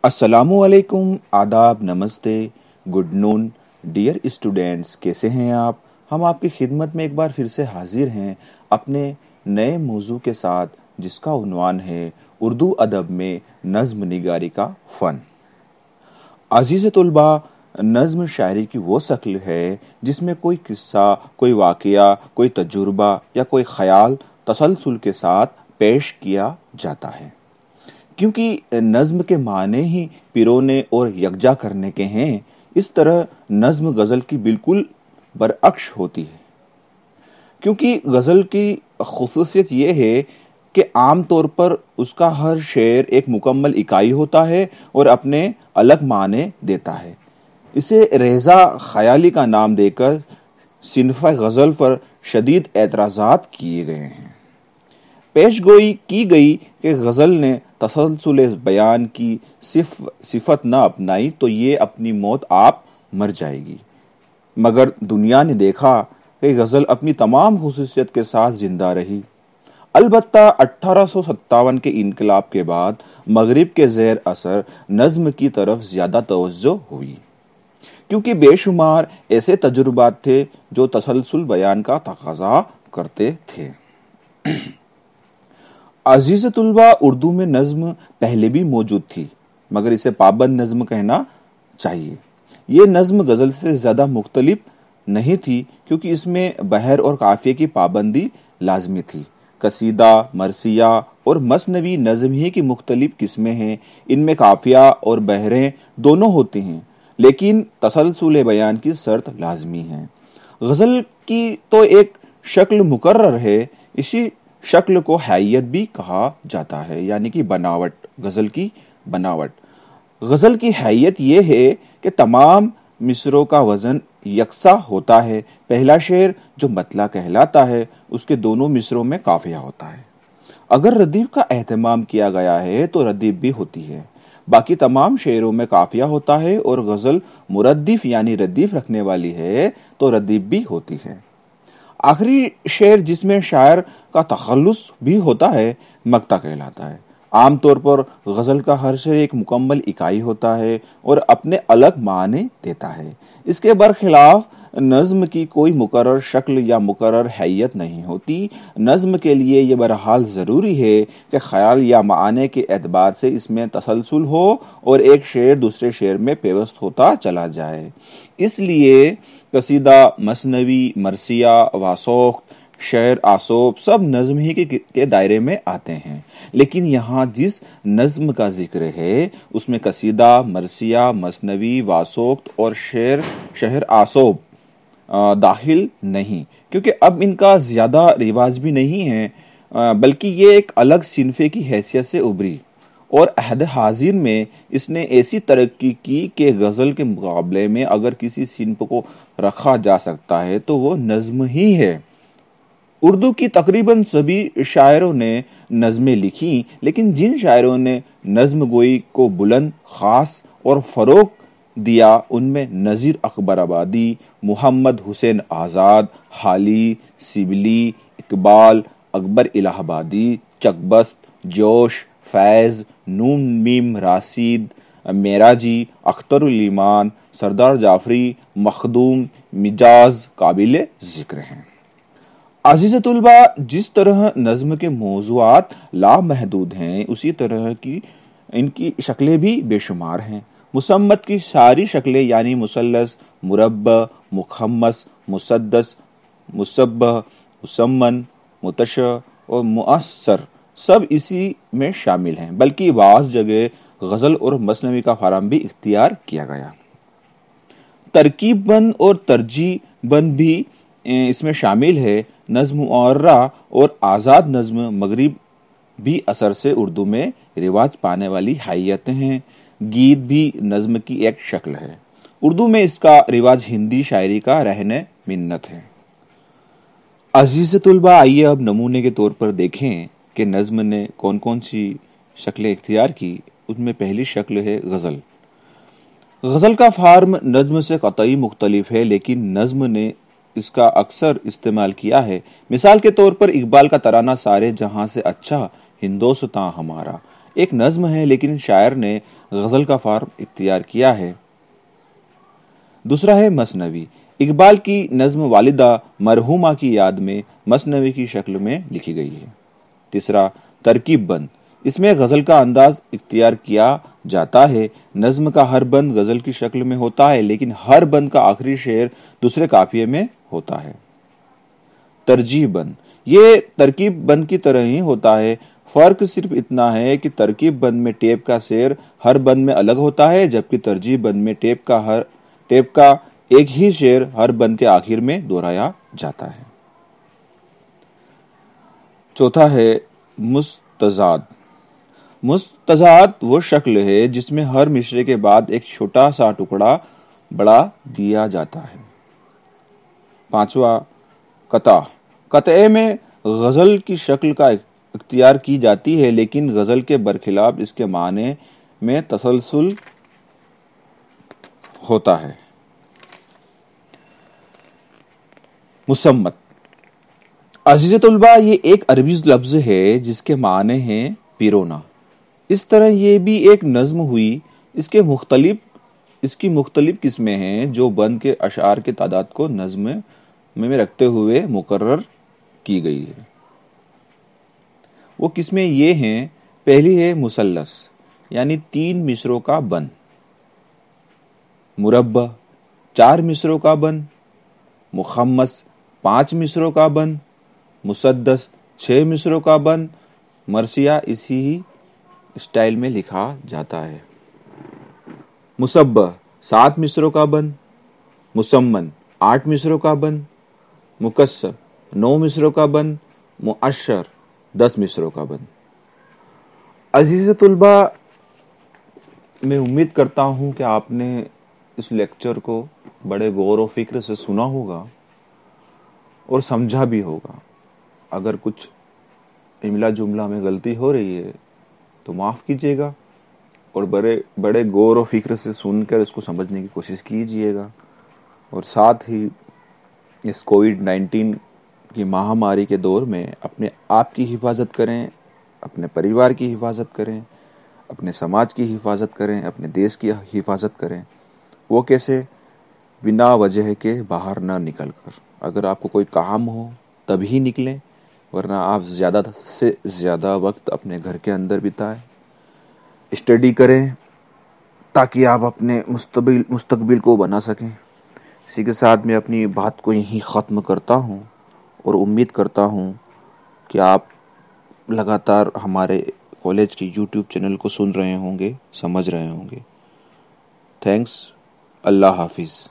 अस्सलामुअलैकुम, आदाब, नमस्ते, गुड नून। डियर स्टूडेंट्स, कैसे हैं आप? हम आपकी खिदमत में एक बार फिर से हाजिर हैं अपने नए मौजू के साथ, जिसका उन्वान है उर्दू अदब में नज़्म निगारी का फ़न। अजीज़ तुलबा, नज़्म शायरी की वो शक्ल है जिसमें कोई किस्सा, कोई वाक़या, कोई तजुर्बा या कोई ख़याल तसलसल के साथ पेश किया जाता है। क्योंकि नज़्म के माने ही पिरोने और यकजा करने के हैं, इस तरह नज़्म गज़ल की बिल्कुल बरअक्स होती है। क्योंकि गज़ल की ख़ुसूसियत ये है कि आम तौर पर उसका हर शेर एक मुकम्मल इकाई होता है और अपने अलग माने देता है। इसे रेज़ा ख़याली का नाम देकर सिनफ़ गज़ल पर शदीद एतराज़ात किए गए हैं। पेशगोई की गई कि गज़ल ने तसलसल बयान की सिफत न अपनाई तो ये अपनी मौत आप मर जाएगी। मगर दुनिया ने देखा कि गज़ल अपनी तमाम खुसूसियत के साथ जिंदा रही। अलबत्ता 1857 के इनकलाब के बाद मगरिब के ज़ेर असर नज़्म की तरफ ज़्यादा तवज्जो हुई, क्योंकि बेशुमार ऐसे तजुर्बात थे जो तसलसल बयान का तकाज़ा करते थे। अजीज़ तुलबा, उर्दू में नज़्म पहले भी मौजूद थी, मगर इसे पाबंद नज़्म कहना चाहिए। ये नज़्म गज़ल से ज़्यादा मुख्तलिफ नहीं थी, क्योंकि इसमें बहर और काफ़िये की पाबंदी लाजमी थी। कसीदा, मरसिया और मसनवी नज़्म ही की मुख्तलिफ किस्में हैं। इनमें काफ़िया और बहरें दोनों होती हैं, लेकिन तसलसल बयान की शर्त लाजमी है। गज़ल की तो एक शक्ल मुकर्रर है, इसी शक्ल को हैयत भी कहा जाता है, यानी कि बनावट, गज़ल की बनावट। गज़ल की हैयत ये है कि तमाम मिसरों का वज़न यकसा होता है। पहला शेर जो मतला कहलाता है, उसके दोनों मिसरों में काफ़िया होता है। अगर रदीफ का एहतमाम किया गया है तो रदीफ भी होती है। बाकी तमाम शेरों में काफ़िया होता है, और गज़ल मुरद्दिफ यानी रदीफ रखने वाली है तो रदीफ भी होती है। आखिरी शेर जिसमें शायर का तखल्लुस भी होता है, मक्ता कहलाता है। आम तौर पर गज़ल का हर शेर एक मुकम्मल इकाई होता है और अपने अलग माने देता है। इसके बरखिलाफ नज़्म की कोई मुकर्रर शक्ल या मुकर्रर हैयत नहीं होती। नज़्म के लिए ये बहरहाल ज़रूरी है कि ख्याल या माने के एतबार से इसमें तसलसल हो और एक शेर दूसरे शेर में पेवस्त होता चला जाए। इसलिए कसीदा, मसनवी, मरसिया, वासोख्त, शेर, आसोब सब नज़्म ही के दायरे में आते हैं। लेकिन यहाँ जिस नज़्म का जिक्र है उसमें कसीदा, मरसिया, मसनवी, वासोख्त और शेर, शहर, आसोब दाखिल नहीं, क्योंकि अब इनका ज़्यादा रिवाज भी नहीं है, बल्कि ये एक अलग सिनफे की हैसियत से उभरी। और अहद हाजिर में इसने ऐसी तरक्की की कि गज़ल के मुकाबले में अगर किसी सिनफ को रखा जा सकता है तो वो नज़्म ही है। उर्दू की तकरीबन सभी शायरों ने नज़में लिखी, लेकिन जिन शायरों ने नज़्म गोई को बुलंद, खास और फ़रोग़ दिया उनमें नज़ीर अकबराबादी, मोहम्मद हुसैन आज़ाद, हाली, सिबली, इकबाल, अकबर इलाहाबादी, चकबस्त, जोश, फैज़, नून मीम राशिद, मेराजी, अख्तरुल ईमान, सरदार जाफरी, मखदूम, मिजाज काबिल ज़िक्र हैं। अज़ीज़ तुलबा, जिस तरह नज़्म के मौज़ूआत लामहदूद हैं, उसी तरह की इनकी शक्लें भी बेशुमार हैं। मुसम्मत की सारी शक्लें यानी मुसल्लस, मुरब्बा, मुखम्मस, मुसद्दस, मुसब्बह, मुसम्मन, मुतशा और मुअस्सर सब इसी में शामिल हैं, बल्कि बाज़ जगह गज़ल और मसनवी का फार्म भी इख्तियार किया गया। तरकीब बंद और तरजीह बंद भी इसमें शामिल है। नज़्म मुअर्रा और आज़ाद नज़्म मगरिब भी असर से उर्दू में रिवाज पाने वाली हैयतें हैं। गीत भी नज़्म की एक शक्ल है। उर्दू में इसका रिवाज हिंदी शायरी का रहने मिन्नत है। अजीज़ तुलबा, आइए अब नमूने के तौर पर देखें कि नज़्म ने कौन कौन सी शक्लें इख्तियार की। उनमें पहली शक्ल है गज़ल। गज़ल का फार्म नज़्म से कतई मुख्तलिफ है, लेकिन नज़्म ने इसका अक्सर इस्तेमाल किया है। मिसाल के तौर पर इकबाल का तराना सारे जहां से अच्छा हिंदोस्तां हमारा, ایک نظم ہے لیکن شاعر نے غزل کا فارم اختیار کیا ہے۔ دوسرا ہے مثنوی۔ اقبال کی نظم والدہ مرحومہ کی یاد میں مثنوی کی شکل میں لکھی گئی ہے۔ تیسرا ترکیب بند، اس میں غزل کا انداز اختیار کیا جاتا ہے۔ نظم کا ہر بند غزل کی شکل میں ہوتا ہے لیکن ہر بند کا آخری شعر دوسرے قافیے میں ہوتا ہے۔ ترجیح بند، یہ ترکیب بند کی طرح ہی ہوتا ہے، فرق صرف اتنا ہے کہ ترکیب بند میں ٹیپ کا شعر ہر بند میں الگ ہوتا ہے، جبکہ ترجیح بند میں ٹیپ کا ایک ہی شعر ہر بند کے آخر میں دہرایا جاتا ہے۔ چوتھا ہے مستضاد۔ مستضاد وہ شکل ہے جس میں ہر مصرعے کے بعد ایک چھوٹا سا ٹکڑا بڑھا دیا جاتا ہے۔ پانچواں قطع۔ قطعے میں غزل کی شکل کا اختیار کی جاتی ہے لیکن غزل کے برخلاف اس کے معنی میں تسلسل ہوتا ہے۔ مسمت۔ عزیز طلباء، یہ ایک عربی لفظ ہے جس کے معنی ہیں پیرونا۔ اس طرح یہ بھی ایک نظم ہوئی۔ اس کی مختلف قسمیں ہیں جو بند کے اشعار کے تعداد کو نظم میں رکھتے ہوئے مقرر کی گئی ہے۔ وہ قسمیں یہ ہیں، پہلی ہے مثلث یعنی 3 مصروں کا بند، مربع 4 مصروں کا بند، مخمس 5 مصروں کا بند، مسدس 6 مصروں کا بند۔ مرثیہ اسی ہی اسٹائل میں لکھا جاتا ہے۔ مسبع 7 مصروں کا بند، مسمن 8 مصروں کا بند، مکسر 9 مصروں کا بند، معشر 10 مصروں کا بند۔ عزیز طلباء، میں امید کرتا ہوں کہ آپ نے اس لیکچر کو بڑے غور و فکر سے سنا ہوگا اور سمجھا بھی ہوگا۔ اگر کچھ املا جملہ میں غلطی ہو رہی ہے تو معاف کیجیے گا اور بڑے غور و فکر سے سن کر اس کو سمجھنے کی کوشش کیجیے گا، اور ساتھ ہی اس کووڈ-19 کی مہاماری کے دور میں اپنے آپ کی حفاظت کریں، اپنے پریوار کی حفاظت کریں، اپنے سماج کی حفاظت کریں، اپنے دیش کی حفاظت کریں۔ وہ کیسے؟ بنا وجہ کے باہر نہ نکل کر۔ اگر آپ کو کوئی کام ہو تبھی نکلیں، ورنہ آپ زیادہ سے زیادہ وقت اپنے گھر کے اندر بتائیں، اسٹڈی کریں تاکہ آپ اپنے مستقبل کو بنا سکیں۔ اسی کے ساتھ میں اپنی بات کو یہیں ختم کرتا ہوں اور امید کرتا ہوں کہ آپ لگاتار ہمارے کالج کی یوٹیوب چینل کو سن رہے ہوں گے، سمجھ رہے ہوں گے۔ تھینکس، اللہ حافظ۔